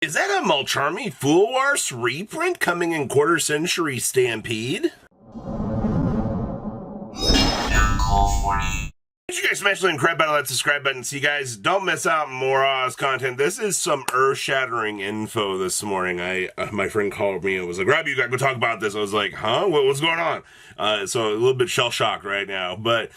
Is that a Mulcharmy Fuwalos reprint coming in Century Stampede? You guys smash the link, grab that subscribe button so you guys don't miss out on more Oz content. This is some earth-shattering info this morning. My friend called me and was like, "Rob, you gotta go talk about this." I was like, "Huh? What's going on?" So a little bit shell-shocked right now. But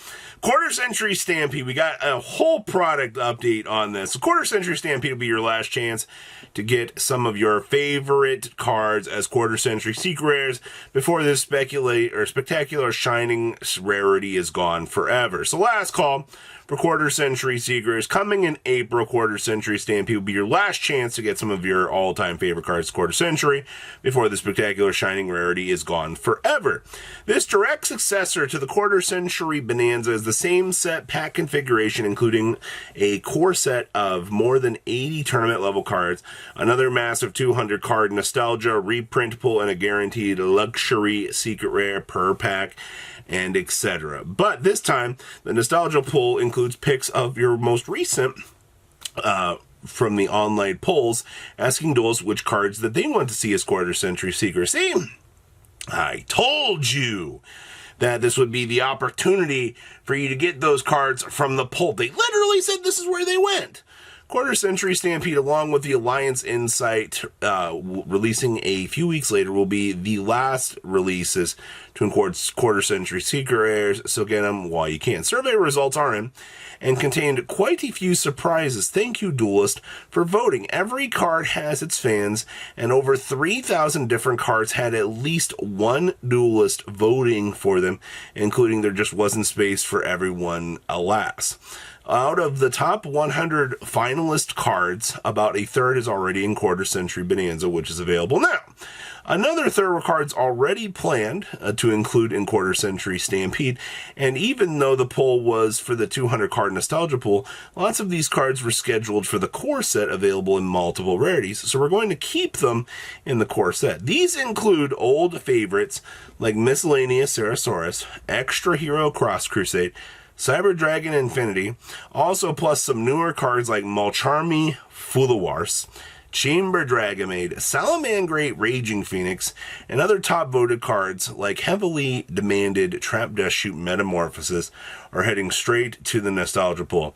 Century Stampede, we got a whole product update on this. So Century Stampede will be your last chance to get some of your favorite cards as Century Secret Rares before this spectacular shining rarity is gone forever. So last call for Century Secrets coming in April. Century Stampede will be your last chance to get some of your all-time favorite cards Century before the spectacular shining rarity is gone forever. This direct successor to the Century Bonanza is the same set pack configuration, including a core set of more than 80 tournament level cards, another massive 200 card nostalgia reprint pull, and a guaranteed luxury secret rare per pack, and etc. But this time, the nostalgia pool includes picks of your most recent from the online polls, asking duels which cards that they want to see as Century Secret. See, I told you that this would be the opportunity for you to get those cards from the poll. They literally said this is where they went. Century Stampede, along with the Alliance Insight releasing a few weeks later, will be the last releases to include Century Secret Rares, so get them while you can. Survey results are in and contained quite a few surprises. Thank you, Duelist, for voting. Every card has its fans, and over 3,000 different cards had at least one Duelist voting for them, including there just wasn't space for everyone, alas. Out of the top 100 finalist cards, about a third is already in Century Bonanza, which is available now. Another third were cards already planned to include in Century Stampede, and even though the poll was for the 200 card nostalgia pool, lots of these cards were scheduled for the core set available in multiple rarities, so we're going to keep them in the core set. These include old favorites like Miscellaneous Sarasaurus, Extra Hero Cross Crusade, Cyber Dragon Infinity, also plus some newer cards like Mulcharmy Fuwalos, Chamber Dragomaid, Salamangreat Raging Phoenix, and other top-voted cards like heavily demanded Trap Dust Shoot Metamorphosis are heading straight to the nostalgia pool.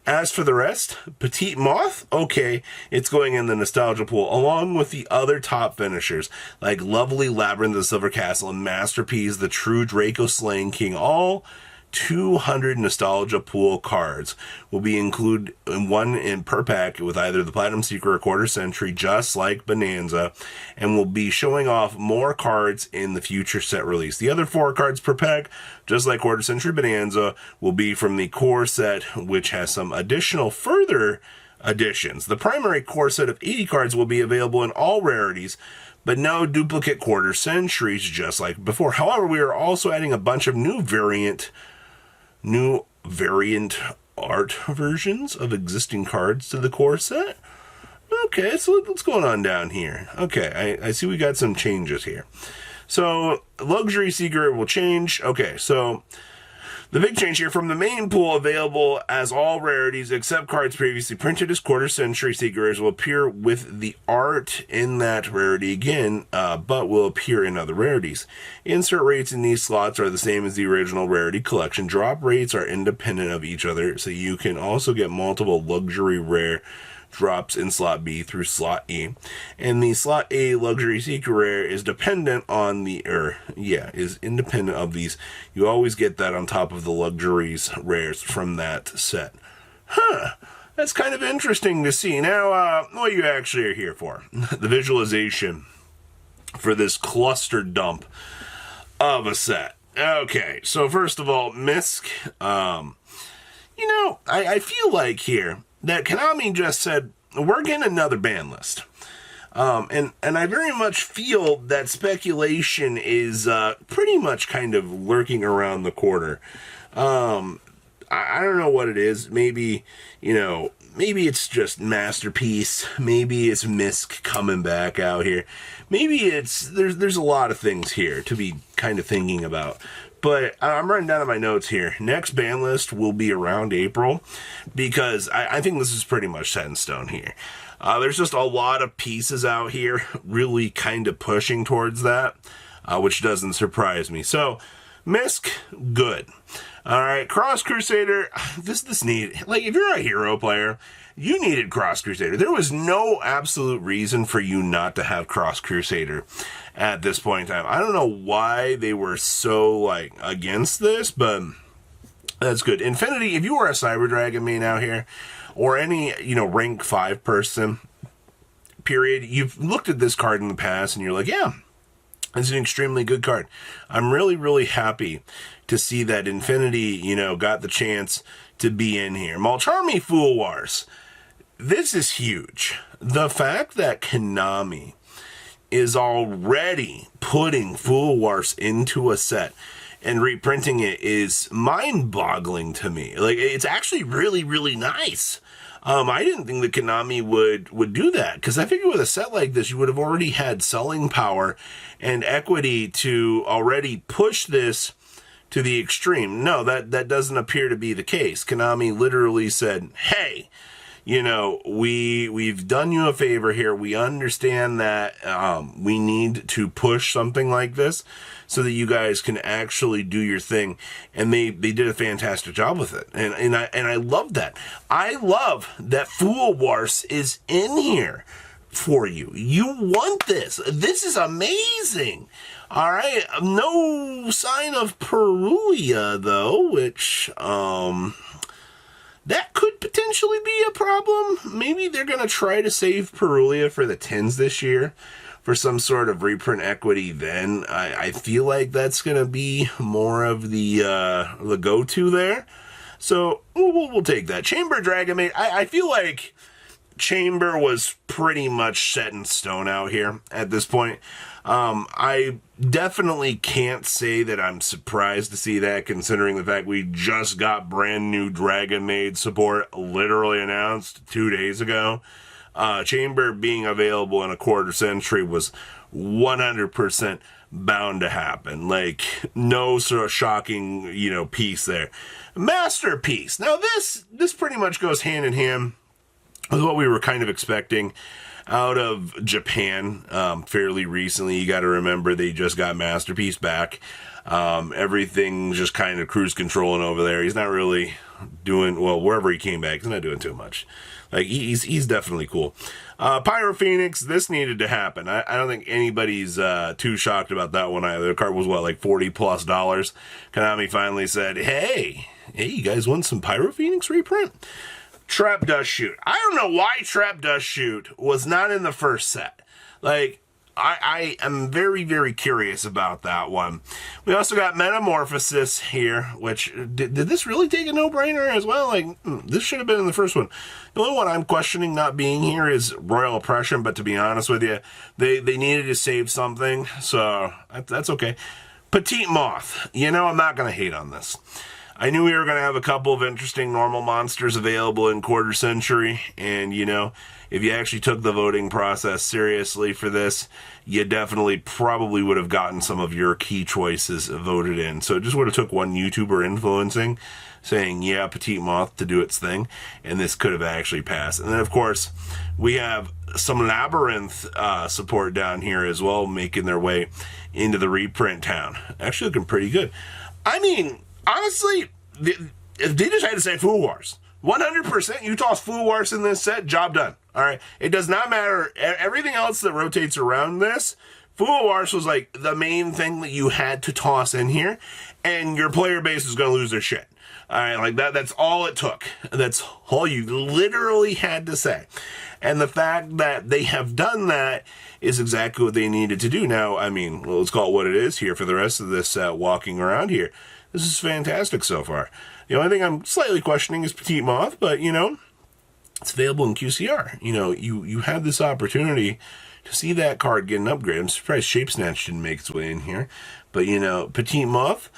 As for the rest, Petite Moth, okay, it's going in the nostalgia pool, along with the other top finishers, like Lovely Labyrinth of Silver Castle and Masterpiece, the True Draco Slaying King. All 200 nostalgia pool cards will be included in one in per pack with either the Platinum Secret or Century, just like Bonanza, and will be showing off more cards in the future set release. The other 4 cards per pack, just like Century Bonanza, will be from the core set, which has some additional further additions. The primary core set of 80 cards will be available in all rarities, but no duplicate Centuries, just like before. However, we are also adding a bunch of new variant art versions of existing cards to the core set. Okay, so what's going on down here? Okay, I see we got some changes here. So, Luxury Secret will change. Okay, so the big change here, from the main pool available as all rarities except cards previously printed as Century Secret Rares, will appear with the art in that rarity again, but will appear in other rarities. Insert rates in these slots are the same as the original rarity collection. Drop rates are independent of each other, so you can also get multiple luxury rare drops in slot B through slot E, and the slot A luxury secret rare is independent of these. You always get that on top of the luxuries rares from that set. That's kind of interesting to see. Now, what you actually are here for, the visualization for this cluster dump of a set. Okay, so first of all, Misk, I feel like here that Konami just said, we're getting another ban list. And I very much feel that speculation is pretty much kind of lurking around the corner. I don't know what it is. Maybe it's just Masterpiece. Maybe it's Misk coming back out here. Maybe there's a lot of things here to be kind of thinking about. But I'm writing down in my notes here, next ban list will be around April, because I think this is pretty much set in stone here. There's just a lot of pieces out here really kind of pushing towards that, which doesn't surprise me. So, Misk, good. All right, Cross Crusader, this need, like, if you're a hero player, you needed Cross Crusader. There was no absolute reason for you not to have Cross Crusader at this point in time. I don't know why they were so, like, against this, but that's good. Infinity, if you were a Cyber Dragon main out here, or any, rank 5 person, period, you've looked at this card in the past and you're like, yeah, it's an extremely good card. I'm really, really happy to see that Infinity, got the chance to be in here. Mulcharmy Fuwalos. This is huge. The fact that Konami is already putting Fuwalos into a set and reprinting it is mind-boggling to me. Like, it's actually really, really nice. I didn't think that Konami would do that, because I figured with a set like this, you would have already had selling power and equity to already push this to the extreme. No, that doesn't appear to be the case. Konami literally said, hey, we've done you a favor here. We understand that we need to push something like this so that you guys can actually do your thing. And they did a fantastic job with it. And I love that. I love that Fuwalos is in here for you. You want this. This is amazing. All right. No sign of Perulia, though, which that could potentially be a problem. Maybe they're going to try to save Perulia for the 10s this year for some sort of reprint equity then. I feel like that's going to be more of the go-to there. So we'll take that. Chamber Dragon Maid, I feel like Chamber was pretty much set in stone out here at this point. I definitely can't say that I'm surprised to see that, considering the fact we just got brand new Dragon Maid support literally announced 2 days ago. Chamber being available in a quarter century was 100% bound to happen. Like, no sort of shocking, piece there. Masterpiece. Now this pretty much goes hand in hand with what we were kind of expecting out of Japan fairly recently. You got to remember they just got Masterpiece back. Everything's just kind of cruise controlling over there. He's not really doing well wherever he came back. He's not doing too much. Like, he's definitely cool. Pyro Phoenix, this needed to happen. I don't think anybody's too shocked about that one either. The card was like $40+. Konami finally said, hey, you guys want some Pyro Phoenix reprint? Trap Dust Shoot. I don't know why Trap Dust Shoot was not in the first set. Like, I am very, very curious about that one. We also got Metamorphosis here, which, did this really take a no-brainer as well? Like, this should have been in the first one. The only one I'm questioning not being here is Royal Oppression, but to be honest with you, they needed to save something, so that's okay. Petite Moth. I'm not going to hate on this. I knew we were going to have a couple of interesting normal monsters available in quarter century, and if you actually took the voting process seriously for this, you definitely probably would have gotten some of your key choices voted in. So it just would have took one YouTuber influencing, saying, yeah, Petite Moth to do its thing, and this could have actually passed. And then, of course, we have some Labyrinth support down here as well, making their way into the reprint town. Actually looking pretty good. I mean, honestly, if they just had to say Fuwalos, 100% you toss Fuwalos in this set, job done. All right, it does not matter. Everything else that rotates around this, Fuwalos was like the main thing that you had to toss in here, and your player base is going to lose their shit. All right, like that's all it took. That's all you literally had to say. And the fact that they have done that is exactly what they needed to do. Now, I mean, let's call it what it is here for the rest of this walking around here. This is fantastic so far. The only thing I'm slightly questioning is Petite Moth, but, it's available in QCR. You have this opportunity to see that card get an upgrade. I'm surprised Shape Snatch didn't make its way in here. But, Petite Moth,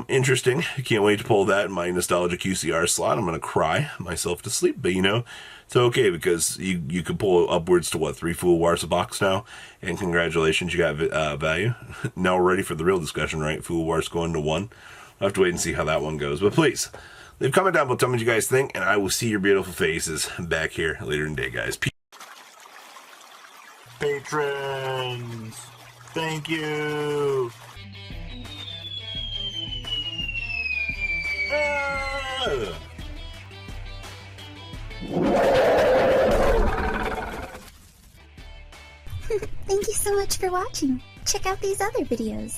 interesting. I can't wait to pull that in my nostalgia QCR slot. I'm going to cry myself to sleep, but, it's okay because you can pull upwards to, 3 Fuwalos a box now. And congratulations, you got value. Now we're ready for the real discussion, right? Fuwalos going to 1. I'll have to wait and see how that one goes. But please, leave a comment down below, tell me what you guys think, and I will see your beautiful faces back here later in the day, guys. Peace. patrons. Thank you. Thank you so much for watching. Check out these other videos.